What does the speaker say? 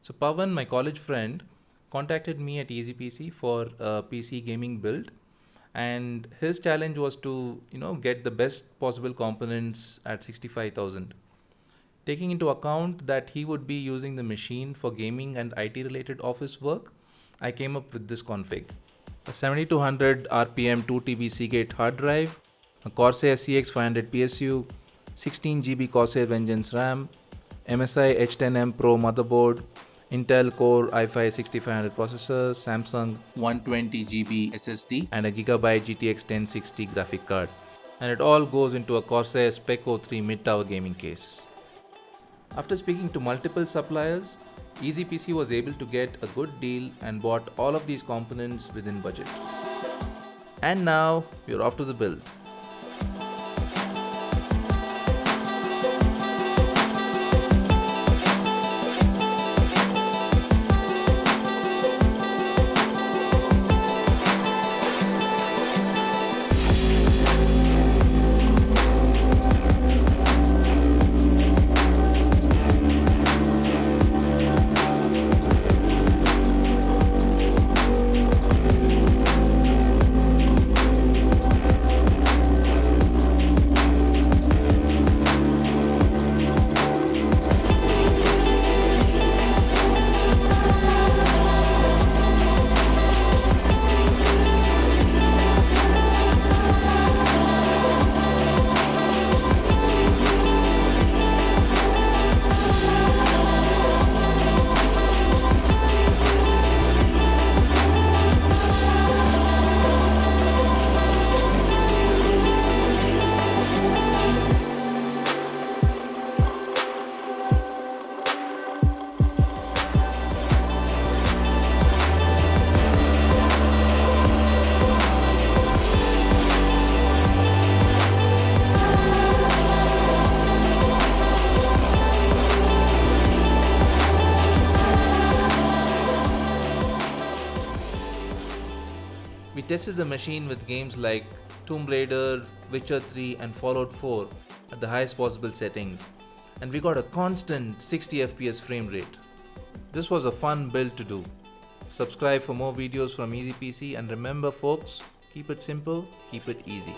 So Pawan, my college friend, contacted me at EasyPC for a PC gaming build, and his challenge was to get the best possible components at 65,000. Taking into account that he would be using the machine for gaming and IT related office work, I came up with this config: a 7200 RPM 2 TB Seagate hard drive, a Corsair Cx500 PSU, 16 GB Corsair Vengeance RAM, MSI H10M Pro motherboard, Intel Core i5 6500 processor, Samsung 120 GB SSD, and a Gigabyte GTX 1060 graphic card. And it all goes into a Corsair Spec 03 mid-tower gaming case. After speaking to multiple suppliers, EasyPC was able to get a good deal and bought all of these components within budget. And now we're off to the build. We tested the machine with games like Tomb Raider, Witcher 3 and Fallout 4 at the highest possible settings, and we got a constant 60 FPS frame rate. This was a fun build to do. Subscribe for more videos from EasyPC, and remember folks, keep it simple, keep it easy.